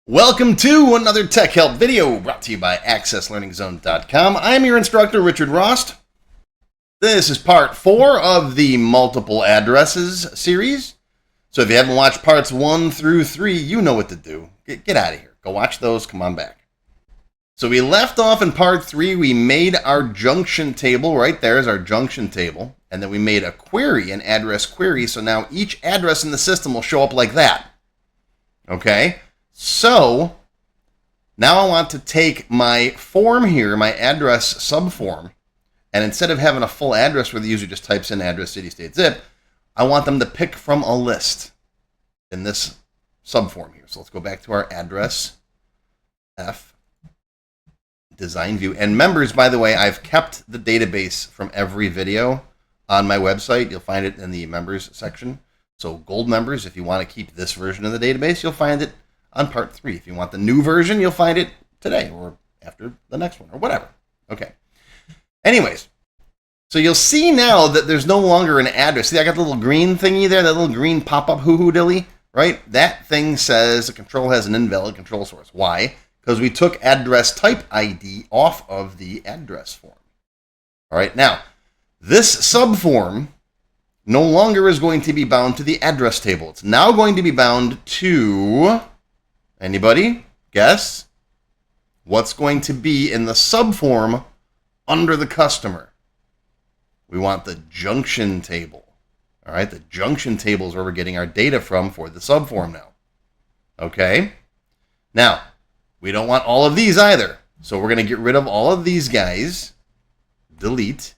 Welcome to another Tech Help video brought to you by AccessLearningZone.com. I'm your instructor, Richard Rost. This is part 4 of the multiple addresses series. So if you haven't watched parts 1 through 3, you know what to do. Get out of here. Go watch those. Come on back. So we left off in part 3. We made our junction table. Right there is our junction table. And then we made a query, an address query. So now each address in the system will show up like that. Okay? So now I want to take my form here, my address subform, and instead of having a full address where the user just types in address, city, state, zip, I want them to pick from a list in this subform here. So let's go back to our address F design view. And members, by the way, I've kept the database from every video on my website. You'll find it in the members section. So gold members, if you want to keep this version of the database, you'll find it on part 3. If you want the new version, you'll find it today or after the next one or whatever. Okay. Anyways, so you'll see now that there's no longer an address. See, I got the little green thingy there, that little green pop-up hoo-hoo dilly, right? That thing says the control has an invalid control source. Why? Because we took address type ID off of the address form. All right. Now, this subform no longer is going to be bound to the address table. It's now going to be bound to... Anybody guess what's going to be in the subform under the customer? We want the junction table. All right, the junction table is where we're getting our data from for the subform now. Okay, now we don't want all of these either, so we're going to get rid of all of these guys, delete,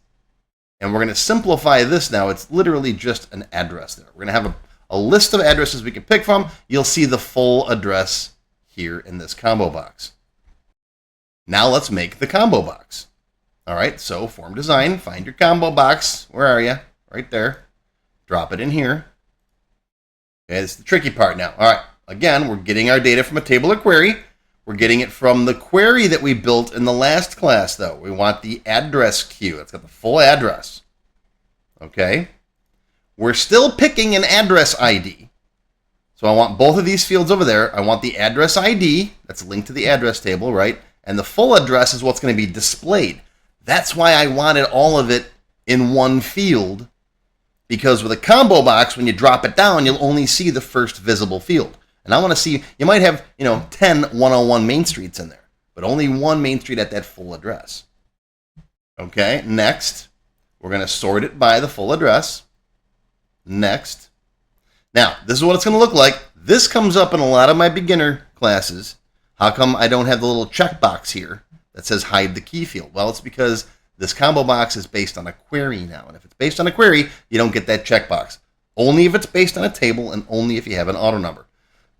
and we're going to simplify this now. It's literally just an address there. We're going to have a list of addresses we can pick from. You'll see the full address here in this combo box. Now let's make the combo box. All right, so form design, find your combo box. Where are you? Right there. Drop it in here. Okay, this is the tricky part now. All right, again, we're getting our data from a table or query. We're getting it from the query that we built in the last class, though. We want the address queue. It's got the full address. Okay. We're still picking an address ID. So I want both of these fields over there. I want the address ID, that's linked to the address table, right? And the full address is what's going to be displayed. That's why I wanted all of it in one field, because with a combo box, when you drop it down, you'll only see the first visible field. And I want to see, you might have, 10 101 main streets in there, but only one main street at that full address. Okay, next, we're going to sort it by the full address. Next. Now, this is what it's going to look like. This comes up in a lot of my beginner classes. How come I don't have the little checkbox here that says hide the key field? Well, it's because this combo box is based on a query now. And if it's based on a query, you don't get that checkbox. Only if it's based on a table and only if you have an auto number.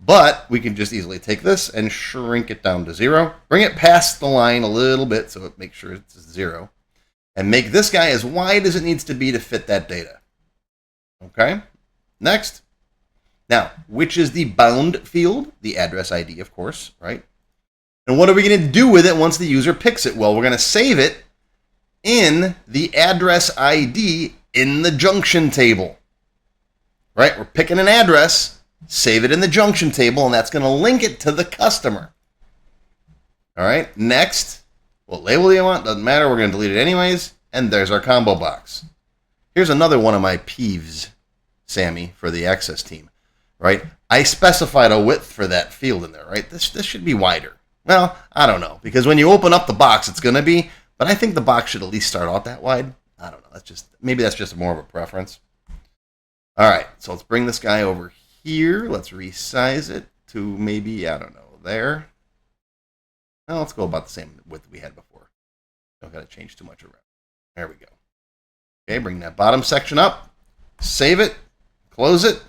But we can just easily take this and shrink it down to 0. Bring it past the line a little bit so it makes sure it's 0. And make this guy as wide as it needs to be to fit that data. Okay? Next. Now, which is the bound field? The address ID, of course, right? And what are we going to do with it once the user picks it? Well, we're going to save it in the address ID in the junction table, right? We're picking an address, save it in the junction table, and that's going to link it to the customer. All right, next, what label do you want? Doesn't matter. We're going to delete it anyways, and there's our combo box. Here's another one of my peeves, Sammy, for the access team. Right? I specified a width for that field in there, right? This should be wider. Well, I don't know, because when you open up the box, it's going to be, but I think the box should at least start out that wide. I don't know. Maybe that's just more of a preference. All right, so let's bring this guy over here. Let's resize it to maybe, I don't know, there. Well, let's go about the same width we had before. Don't got to change too much around. There we go. Okay, bring that bottom section up, save it, close it.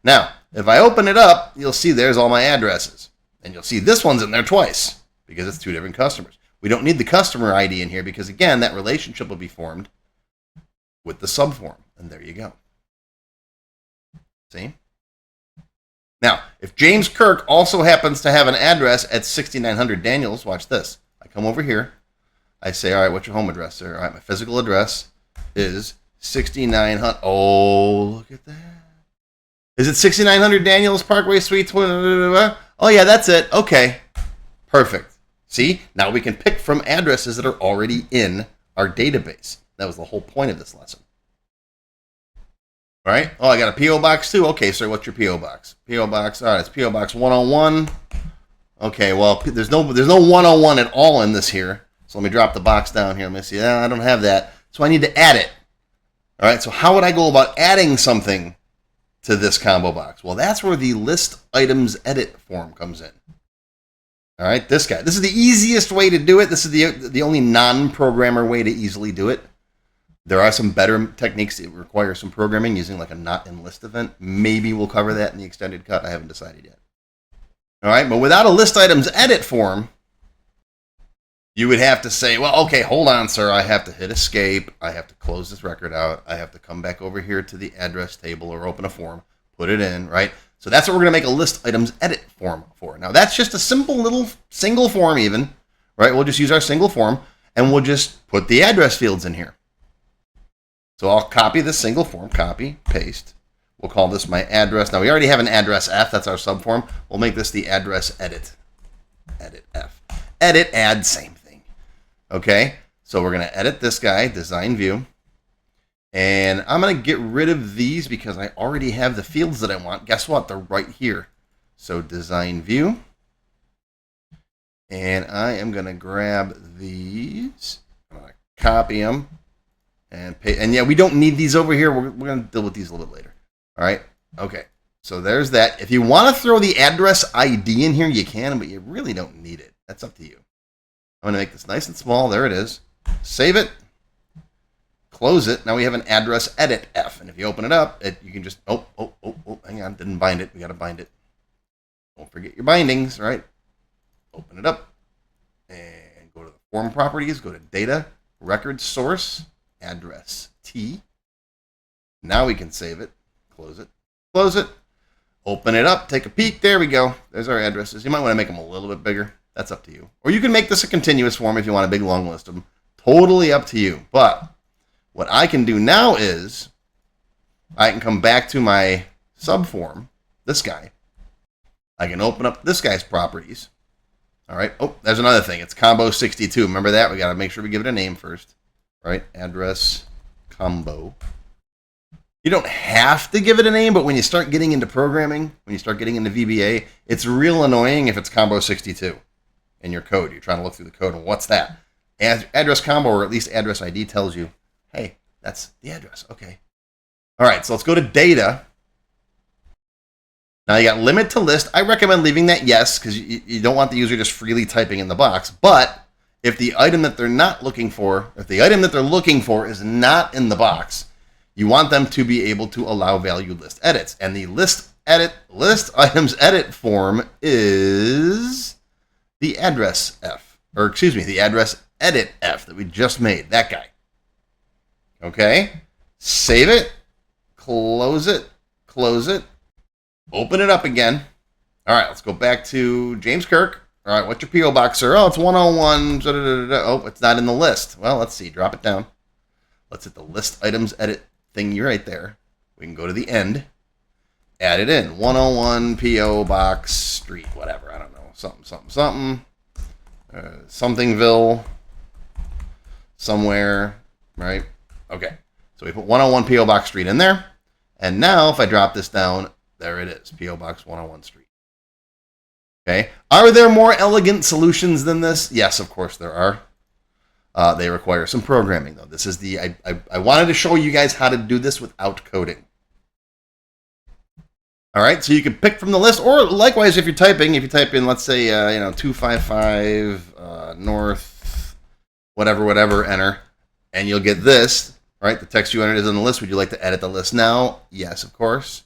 Now, if I open it up, you'll see there's all my addresses. And you'll see this one's in there twice because it's 2 different customers. We don't need the customer ID in here because, again, that relationship will be formed with the subform. And there you go. See? Now, if James Kirk also happens to have an address at 6900 Daniels, watch this. I come over here. I say, all right, what's your home address, sir? All right, my physical address is 6900. Oh, look at that. Is it 6900 Daniels Parkway Suites? Oh yeah, that's it. Okay, perfect. See, now we can pick from addresses that are already in our database. That was the whole point of this lesson. All right. Oh, I got a P.O. box too. Okay, sir, what's your P.O. box? P.O. box. All right, it's P.O. box 101. Okay, well, there's no 101 at all in this here. So let me drop the box down here. Let me see. I don't have that. So I need to add it. All right, so how would I go about adding something to this combo box? Well, that's where the list items edit form comes in. All right, this guy. This is the easiest way to do it. This is the only non-programmer way to easily do it. There are some better techniques that require some programming using like a not in list event. Maybe we'll cover that in the extended cut. I haven't decided yet. All right, but without a list items edit form, you would have to say, well, okay, hold on, sir. I have to hit escape. I have to close this record out. I have to come back over here to the address table or open a form, put it in, right? So that's what we're going to make a list items edit form for. Now, that's just a simple little single form even, right? We'll just use our single form, and we'll just put the address fields in here. So I'll copy this single form, copy, paste. We'll call this my address. Now, we already have an address F. That's our subform. We'll make this the address edit. Edit F. Edit, add, same thing. Okay? So we're going to edit this guy, design view. And I'm going to get rid of these because I already have the fields that I want. Guess what? They're right here. So design view. And I am going to grab these. I'm going to copy them. And paste. And yeah, we don't need these over here. We're going to deal with these a little bit later. All right. Okay. So there's that. If you want to throw the address ID in here, you can, but you really don't need it. That's up to you. I'm going to make this nice and small. There it is. Save it. Close it. Now we have an address edit F. And if you open it up, you can just, oh, hang on. Didn't bind it. We got to bind it. Don't forget your bindings, right? Open it up and go to the form properties. Go to data, record source, address T. Now we can save it. Close it. Close it. Open it up. Take a peek. There we go. There's our addresses. You might want to make them a little bit bigger. That's up to you. Or you can make this a continuous form if you want a big long list of them. Totally up to you. But what I can do now is I can come back to my subform, this guy. I can open up this guy's properties. All right. Oh, there's another thing. It's combo 62. Remember that? We got to make sure we give it a name first. Right? Address combo. You don't have to give it a name, but when you start getting into programming, when you start getting into VBA, it's real annoying if it's combo 62 in your code. You're trying to look through the code, and what's that? Address combo, or at least address ID, tells you, hey, that's the address. Okay. All right, so let's go to data. Now you got limit to list. I recommend leaving that yes, because you don't want the user just freely typing in the box. But if the item that they're not looking for, if the item that they're looking for is not in the box, you want them to be able to allow value list edits. And the list items edit form is the address F, or excuse me, the address edit F that we just made, that guy. Okay, save it, close it, open it up again. All right, let's go back to James Kirk. All right, what's your P.O. box, sir? Oh, it's 101. Oh, it's not in the list. Well, let's see. Drop it down. Let's hit the list items edit thing right there. We can go to the end. Add it in. 101 P.O. box street, whatever. I don't know. Something. Somethingville. Somewhere. Right? Okay. So we put 101 P.O. box street in there. And now if I drop this down, there it is. P.O. box 101 street. Okay. Are there more elegant solutions than this? Yes, of course there are. They require some programming, though. This is the I wanted to show you guys how to do this without coding. All right, so you can pick from the list, or likewise, if you type in, let's say, 255 north, whatever, enter, and you'll get this, right? The text you entered is on the list. Would you like to edit the list now? Yes, of course.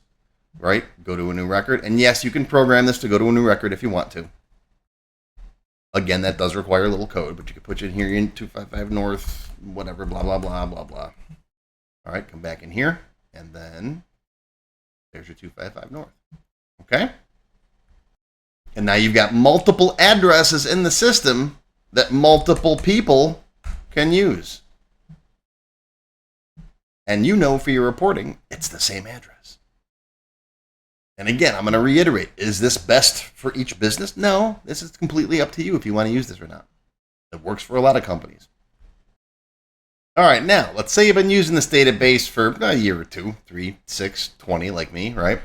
Right? Go to a new record. And yes, you can program this to go to a new record if you want to. Again, that does require a little code, but you can put it in here in 255 north, whatever, blah, blah, blah, blah, blah. All right, come back in here, and then there's your 255 north. Okay? And now you've got multiple addresses in the system that multiple people can use. And you know for your reporting, it's the same address. And again, I'm going to reiterate, is this best for each business? No, this is completely up to you if you want to use this or not. It works for a lot of companies. All right, now, let's say you've been using this database for a year or 2, 3, 6, 20, like me, right?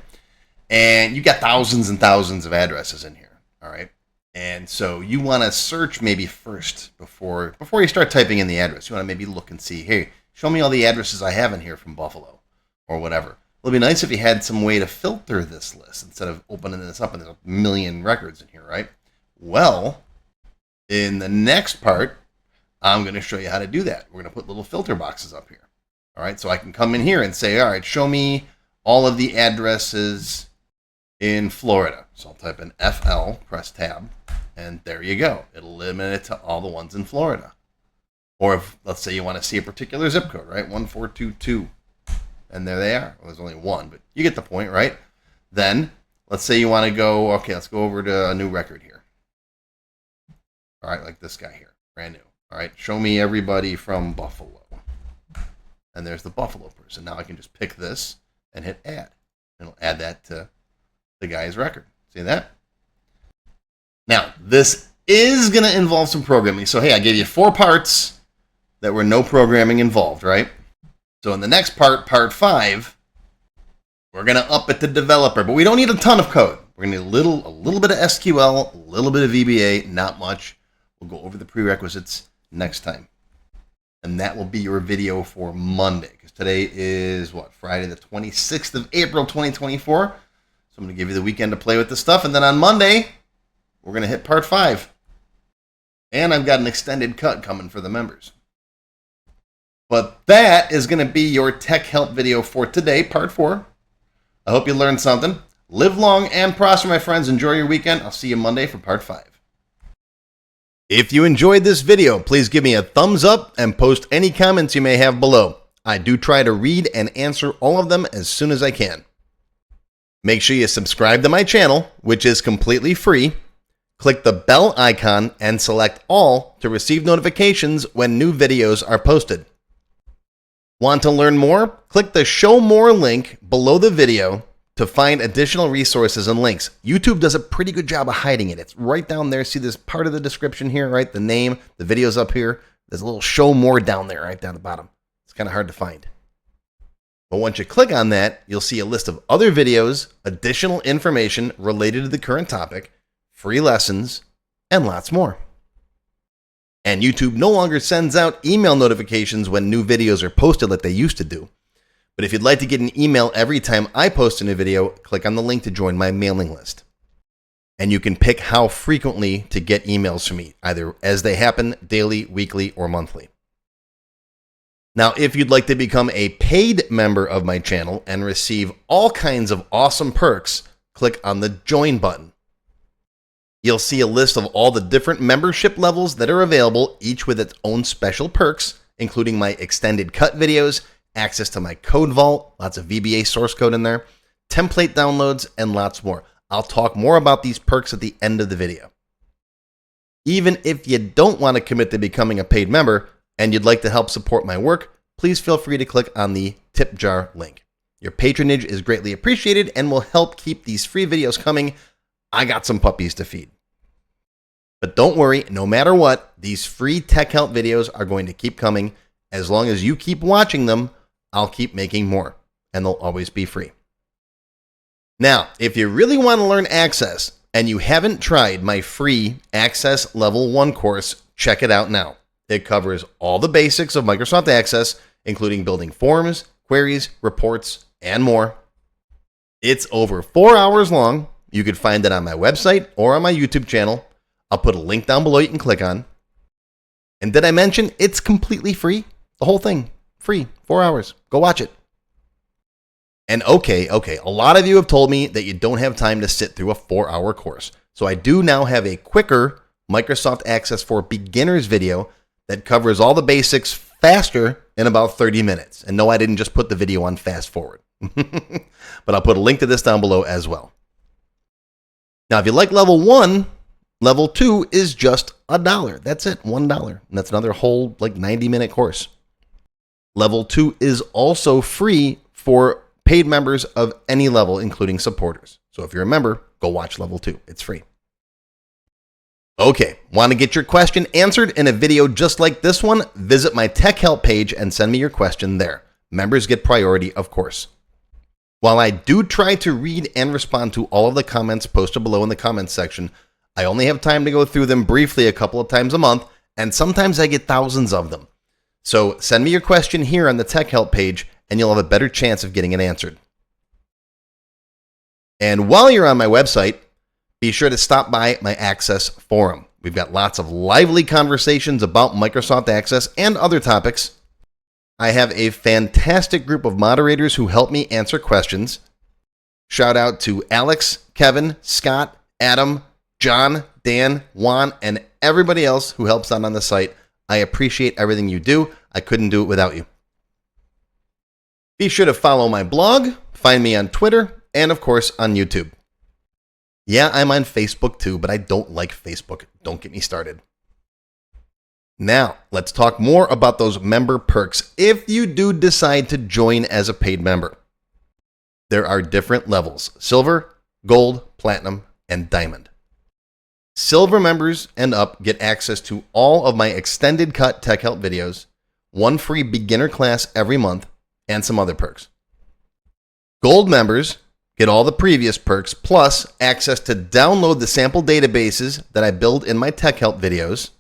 And you got thousands and thousands of addresses in here, all right? And so you want to search maybe first before you start typing in the address. You want to maybe look and see, hey, show me all the addresses I have in here from Buffalo or whatever. It'd be nice if you had some way to filter this list instead of opening this up and there's a million records in here, right? Well, in the next part, I'm going to show you how to do that. We're going to put little filter boxes up here. All right, so I can come in here and say, all right, show me all of the addresses in Florida. So I'll type in FL, press tab, and there you go. It'll limit it to all the ones in Florida. Or if, let's say you want to see a particular zip code, right? 1422. And there they are. Well, there's only one, but you get the point, right? Then, let's say you want to go, okay, let's go over to a new record here. All right, like this guy here, brand new. All right, show me everybody from Buffalo. And there's the Buffalo person. Now I can just pick this and hit add. And it'll add that to the guy's record. See that? Now, this is going to involve some programming. So, hey, I gave you 4 parts that were no programming involved, right? So in the next part, part 5, we're going to up it to developer, but we don't need a ton of code. We're going to need a little bit of SQL, a little bit of VBA, not much. We'll go over the prerequisites next time. And that will be your video for Monday, because today is, Friday the 26th of April, 2024. So I'm going to give you the weekend to play with this stuff, and then on Monday, we're going to hit part 5. And I've got an extended cut coming for the members. But that is going to be your Tech Help video for today, part 4. I hope you learned something. Live long and prosper, my friends. Enjoy your weekend. I'll see you Monday for part 5. If you enjoyed this video, please give me a thumbs up and post any comments you may have below. I do try to read and answer all of them as soon as I can. Make sure you subscribe to my channel, which is completely free. Click the bell icon and select all to receive notifications when new videos are posted. Want to learn more? Click the Show More link below the video to find additional resources and links. YouTube does a pretty good job of hiding it. It's right down there. See this part of the description here, right? The name, the video's up here. There's a little Show More down there, right down the bottom. It's kind of hard to find. But once you click on that, you'll see a list of other videos, additional information related to the current topic, free lessons, and lots more. And YouTube no longer sends out email notifications when new videos are posted like they used to do. But if you'd like to get an email every time I post a new video, click on the link to join my mailing list. And you can pick how frequently to get emails from me, either as they happen, daily, weekly, or monthly. Now, if you'd like to become a paid member of my channel and receive all kinds of awesome perks, click on the Join button. You'll see a list of all the different membership levels that are available, each with its own special perks, including my extended cut videos, access to my code vault, lots of VBA source code in there, template downloads, and lots more. I'll talk more about these perks at the end of the video. Even if you don't want to commit to becoming a paid member and you'd like to help support my work, please feel free to click on the tip jar link. Your patronage is greatly appreciated and will help keep these free videos coming. I got some puppies to feed. But don't worry, no matter what, these free Tech Help videos are going to keep coming. As long as you keep watching them, I'll keep making more, and they'll always be free. Now, if you really want to learn Access and you haven't tried my free Access Level 1 course, check it out now. It covers all the basics of Microsoft Access, including building forms, queries, reports, and more. It's over 4 hours long. You can find it on my website or on my YouTube channel. I'll put a link down below you can click on. And did I mention it's completely free? The whole thing, free, 4 hours. Go watch it. And okay, a lot of you have told me that you don't have time to sit through a 4-hour course. So I do now have a quicker Microsoft Access for Beginners video that covers all the basics faster in about 30 minutes. And no, I didn't just put the video on fast forward. But I'll put a link to this down below as well. Now, if you like level 1, level 2 is just $1. That's it, $1. And that's another whole 90-minute course. Level 2 is also free for paid members of any level, including supporters. So if you're a member, go watch level 2. It's free. Okay, want to get your question answered in a video just like this one? Visit my TechHelp page and send me your question there. Members get priority, of course. While I do try to read and respond to all of the comments posted below in the comments section, I only have time to go through them briefly a couple of times a month, and sometimes I get thousands of them. So send me your question here on the TechHelp page, and you'll have a better chance of getting it answered. And while you're on my website, be sure to stop by my Access forum. We've got lots of lively conversations about Microsoft Access and other topics. I have a fantastic group of moderators who help me answer questions. Shout out to Alex, Kevin, Scott, Adam, John, Dan, Juan, and everybody else who helps out on the site. I appreciate everything you do. I couldn't do it without you. Be sure to follow my blog, find me on Twitter, and of course on YouTube. Yeah, I'm on Facebook too, but I don't like Facebook. Don't get me started. Now, let's talk more about those member perks if you do decide to join as a paid member. There are different levels: silver, gold, platinum, and diamond. Silver members and up get access to all of my extended cut TechHelp videos, one free beginner class every month, and some other perks. Gold members get all the previous perks, plus access to download the sample databases that I build in my TechHelp videos,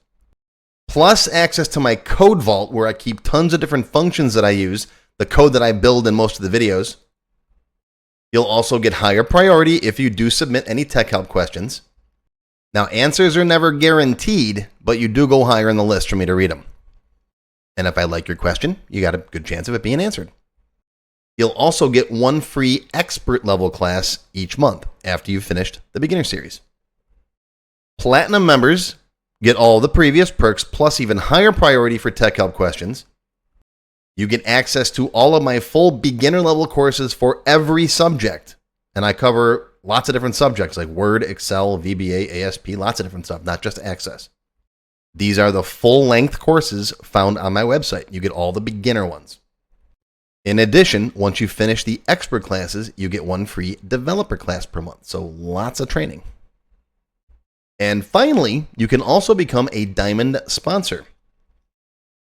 plus access to my code vault where I keep tons of different functions that I use, the code that I build in most of the videos. You'll also get higher priority if you do submit any TechHelp questions. Now, answers are never guaranteed, but you do go higher in the list for me to read them. And if I like your question, you got a good chance of it being answered. You'll also get one free expert level class each month after you've finished the beginner series. Platinum members get all the previous perks plus even higher priority for TechHelp questions. You get access to all of my full beginner level courses for every subject. And I cover lots of different subjects like Word, Excel, VBA, ASP, lots of different stuff, not just Access. These are the full-length courses found on my website. You get all the beginner ones. In addition, once you finish the expert classes, you get one free developer class per month. So lots of training. And finally, you can also become a Diamond sponsor.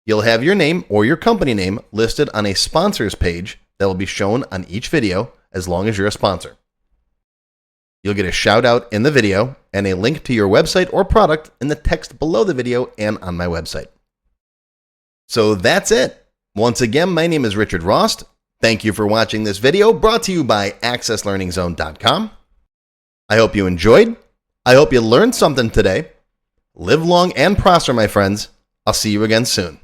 You'll have your name or your company name listed on a sponsors page that will be shown on each video as long as you're a sponsor. You'll get a shout out in the video and a link to your website or product in the text below the video and on my website. So that's it. Once again, my name is Richard Rost. Thank you for watching this video brought to you by accesslearningzone.com. I hope you enjoyed. I hope you learned something today. Live long and prosper, my friends. I'll see you again soon.